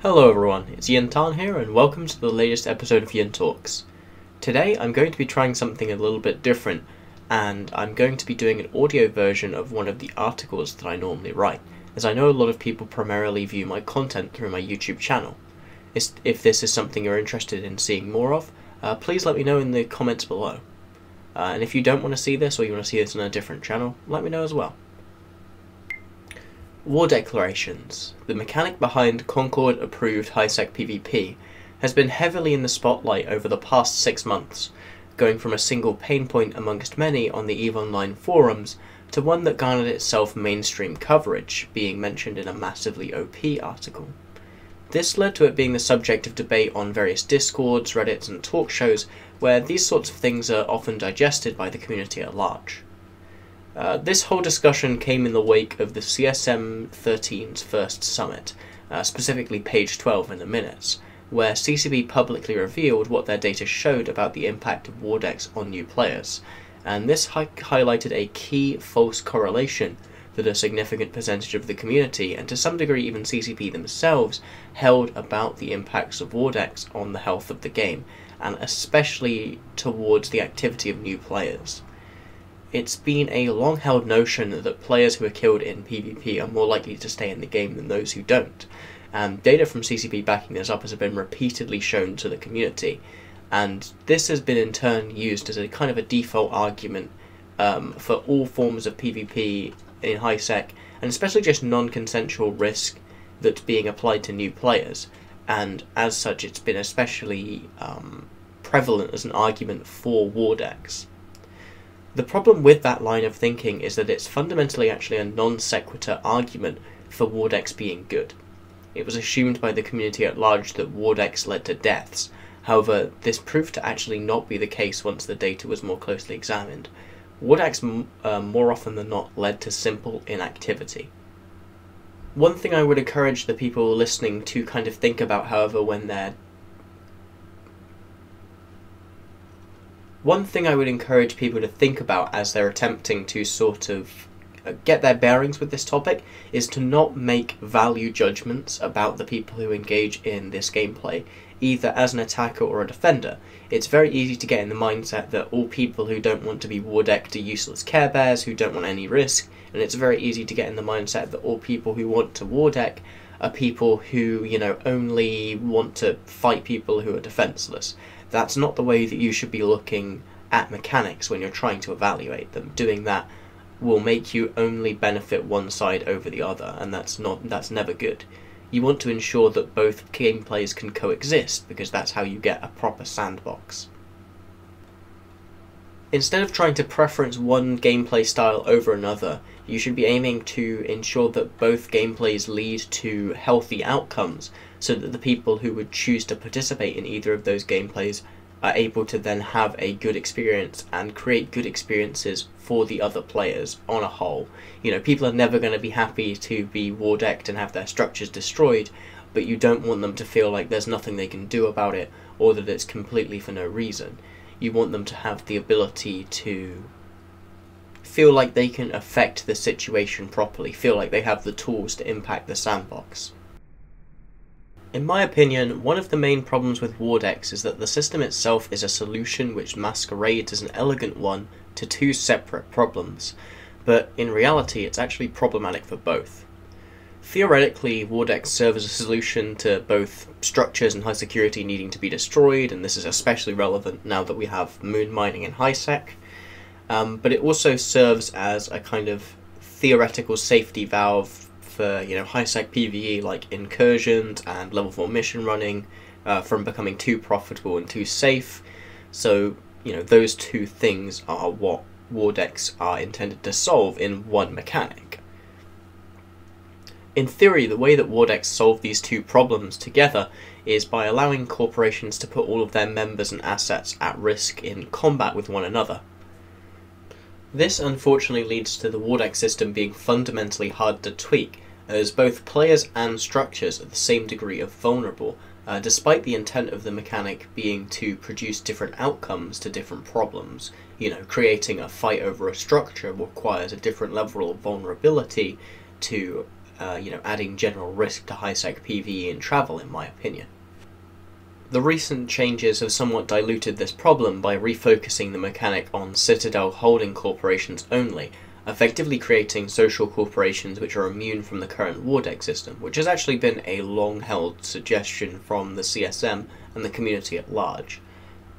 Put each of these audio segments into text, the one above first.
Hello everyone, it's Jin'taan here and welcome to the latest episode of Jin'talks. Today I'm going to be trying something a little bit different, and I'm going to be doing an audio version of one of the articles that I normally write, as I know a lot of people primarily view my content through my YouTube channel. If this is something you're interested in seeing more of, please let me know in the comments below. And if you don't want to see this, or you want to see this on a different channel, let me know as well. War Declarations, the mechanic behind Concord-approved Hisec PvP, has been heavily in the spotlight over the past 6 months, going from a single pain point amongst many on the EVE Online forums to one that garnered itself mainstream coverage, being mentioned in a massively OP article. This led to it being the subject of debate on various Discords, Reddits and talk shows where these sorts of things are often digested by the community at large. This whole discussion came in the wake of the CSM 13's first summit, specifically page 12 in the minutes, where CCP publicly revealed what their data showed about the impact of Wardecs on new players, and this highlighted a key false correlation that a significant percentage of the community, and to some degree even CCP themselves, held about the impacts of Wardecs on the health of the game, and especially towards the activity of new players. It's been a long-held notion that players who are killed in PvP are more likely to stay in the game than those who don't, and data from CCP backing this up has been repeatedly shown to the community, and this has been in turn used as a kind of a default argument for all forms of PvP in Hisec, and especially just non-consensual risk that's being applied to new players, and as such it's been especially prevalent as an argument for Wardecs. The problem with that line of thinking is that it's fundamentally actually a non sequitur argument for Wardecs being good. It was assumed by the community at large that Wardecs led to deaths. However, this proved to actually not be the case once the data was more closely examined. Wardecs more often than not led to simple inactivity. One thing I would encourage the people listening to kind of think about, however, One thing I would encourage people to think about as they're attempting to sort of get their bearings with this topic is to not make value judgments about the people who engage in this gameplay, either as an attacker or a defender. It's very easy to get in the mindset that all people who don't want to be Wardecked are useless Care Bears who don't want any risk, and it's very easy to get in the mindset that all people who want to Wardeck are people who, only want to fight people who are defenseless. That's not the way that you should be looking at mechanics when you're trying to evaluate them. Doing that will make you only benefit one side over the other, and that's never good. You want to ensure that both gameplays can coexist, because that's how you get a proper sandbox. Instead of trying to preference one gameplay style over another, you should be aiming to ensure that both gameplays lead to healthy outcomes, so that the people who would choose to participate in either of those gameplays are able to then have a good experience and create good experiences for the other players on a whole. People are never going to be happy to be Wardecked and have their structures destroyed, but you don't want them to feel like there's nothing they can do about it, or that it's completely for no reason. You want them to have the ability to feel like they can affect the situation properly, feel like they have the tools to impact the sandbox. In my opinion, one of the main problems with Wardecs is that the system itself is a solution which masquerades as an elegant one to two separate problems, but in reality it's actually problematic for both. Theoretically, Wardecs serve as a solution to both structures and high security needing to be destroyed, and this is especially relevant now that we have moon mining in Hisec, but it also serves as a kind of theoretical safety valve for Hisec PvE, like incursions and level 4 mission running, from becoming too profitable and too safe. So those two things are what Wardecs are intended to solve in one mechanic. In theory, the way that Wardecs solve these two problems together is by allowing corporations to put all of their members and assets at risk in combat with one another. This unfortunately leads to the Wardeck system being fundamentally hard to tweak, as both players and structures are the same degree of vulnerable, despite the intent of the mechanic being to produce different outcomes to different problems. Creating a fight over a structure requires a different level of vulnerability to adding general risk to Hisec PvE and travel, in my opinion. The recent changes have somewhat diluted this problem by refocusing the mechanic on Citadel holding corporations only, effectively creating social corporations which are immune from the current Wardecs system, which has actually been a long-held suggestion from the CSM and the community at large.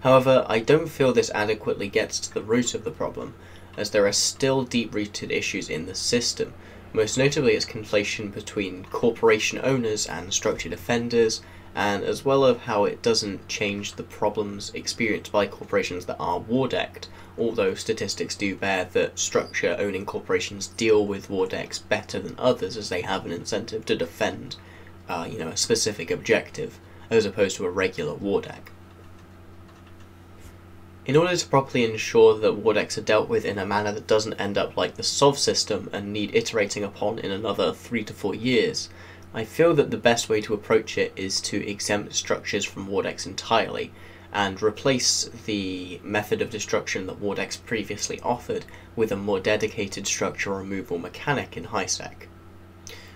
However, I don't feel this adequately gets to the root of the problem, as there are still deep-rooted issues in the system, most notably its conflation between corporation owners and structured offenders, and as well as how it doesn't change the problems experienced by corporations that are Wardecked, although statistics do bear that structure-owning corporations deal with Wardecs better than others as they have an incentive to defend a specific objective, as opposed to a regular Wardeck. In order to properly ensure that Wardecs are dealt with in a manner that doesn't end up like the SOV system and need iterating upon in another 3 to 4 years, I feel that the best way to approach it is to exempt structures from Wardecs entirely, and replace the method of destruction that Wardecs previously offered with a more dedicated structure removal mechanic in Hisec.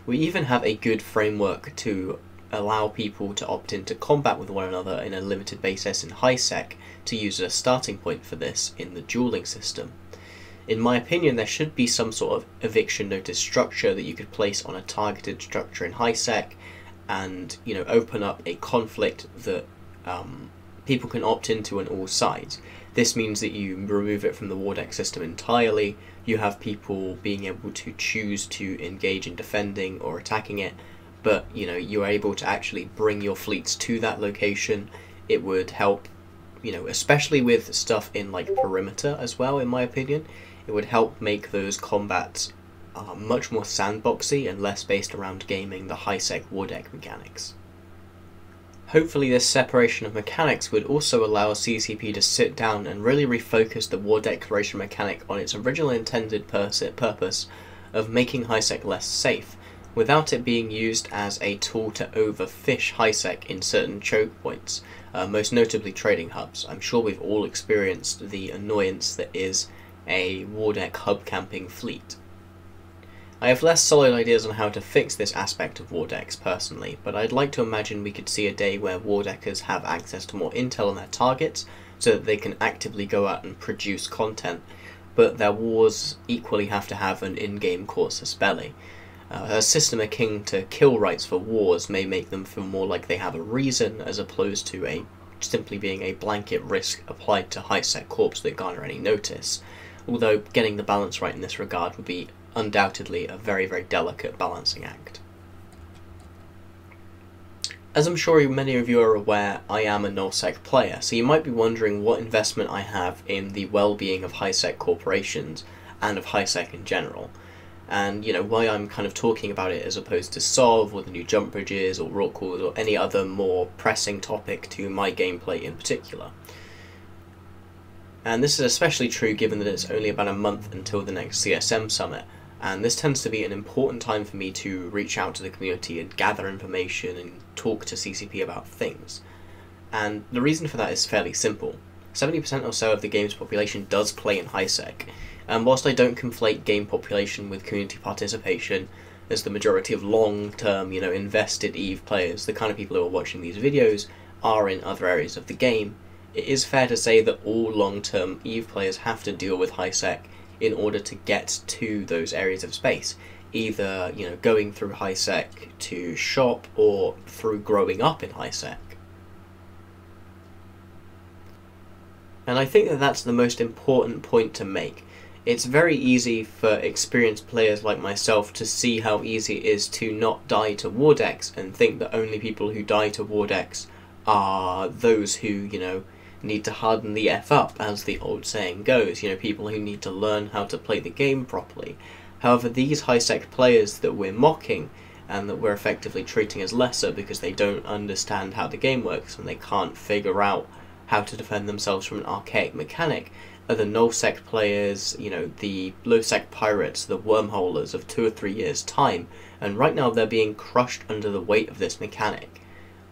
We even have a good framework to allow people to opt into combat with one another in a limited basis in Hisec to use as a starting point for this in the dueling system. In my opinion, there should be some sort of eviction notice structure that you could place on a targeted structure in Hisec, and open up a conflict that people can opt into on all sides. This means that you remove it from the Wardeck system entirely. You have people being able to choose to engage in defending or attacking it, but you're able to actually bring your fleets to that location. It would help, especially with stuff in like perimeter as well, in my opinion. It would help make those combats much more sandboxy and less based around gaming the Hisec Wardeck mechanics. Hopefully this separation of mechanics would also allow CCP to sit down and really refocus the War Declaration mechanic on its original intended purpose of making Hisec less safe, without it being used as a tool to overfish Hisec in certain choke points, most notably trading hubs. I'm sure we've all experienced the annoyance that is a Wardeck hub camping fleet. I have less solid ideas on how to fix this aspect of Wardecs personally, but I'd like to imagine we could see a day where Wardeckers have access to more intel on their targets so that they can actively go out and produce content, but their wars equally have to have an in-game casus belli. A system akin to kill rights for wars may make them feel more like they have a reason, as opposed to simply being a blanket risk applied to Hisec corps that garner any notice, although getting the balance right in this regard would be undoubtedly a very, very delicate balancing act. As I'm sure many of you are aware, I am a nullsec player, so you might be wondering what investment I have in the well-being of Hisec corporations and of Hisec in general, and why I'm kind of talking about it as opposed to SOV or the new jump bridges or rock calls or any other more pressing topic to my gameplay in particular. And this is especially true given that it's only about a month until the next CSM summit, and this tends to be an important time for me to reach out to the community and gather information and talk to CCP about things. And the reason for that is fairly simple. 70% or so of the game's population does play in Hisec, and whilst I don't conflate game population with community participation, as the majority of long-term, invested EVE players, the kind of people who are watching these videos, are in other areas of the game, it is fair to say that all long-term EVE players have to deal with Hisec in order to get to those areas of space, either going through Hisec to shop or through growing up in Hisec. And I think that that's the most important point to make. It's very easy for experienced players like myself to see how easy it is to not die to Wardecs and think that only people who die to Wardecs are those who, need to harden the F up, as the old saying goes, people who need to learn how to play the game properly. However, these Hisec players that we're mocking and that we're effectively treating as lesser because they don't understand how the game works and they can't figure out how to defend themselves from an archaic mechanic are the nullsec players, the low-sec pirates, the wormholers of 2 or 3 years' time, and right now they're being crushed under the weight of this mechanic.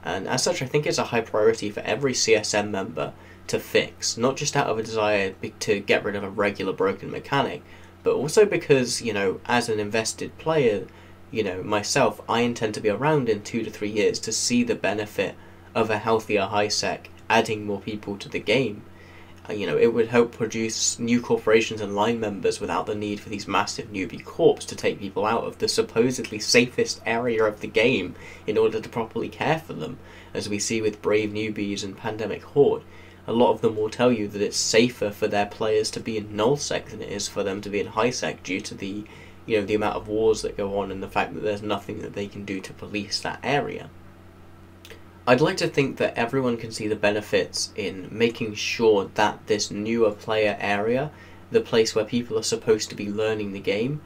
And as such, I think it's a high priority for every CSM member to fix, not just out of a desire to get rid of a regular broken mechanic, but also because, as an invested player, you know, myself, I intend to be around in 2 to 3 years to see the benefit of a healthier Hisec adding more people to the game. You know, it would help produce new corporations and line members without the need for these massive newbie corps to take people out of the supposedly safest area of the game in order to properly care for them, as we see with Brave Newbies and Pandemic Horde. A lot of them will tell you that it's safer for their players to be in nullsec than it is for them to be in Hisec due to the, you know, the amount of wars that go on and the fact that there's nothing that they can do to police that area. I'd like to think that everyone can see the benefits in making sure that this newer player area, the place where people are supposed to be learning the game,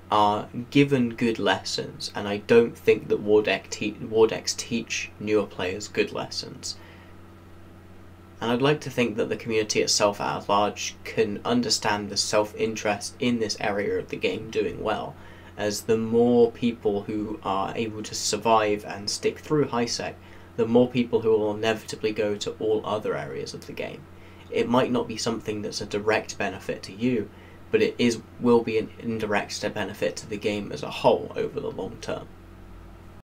are given good lessons, and I don't think that Wardecs teach newer players good lessons. And I'd like to think that the community itself at large can understand the self-interest in this area of the game doing well, as the more people who are able to survive and stick through Hisec, the more people who will inevitably go to all other areas of the game. It might not be something that's a direct benefit to you, but it will be an indirect benefit to the game as a whole over the long term.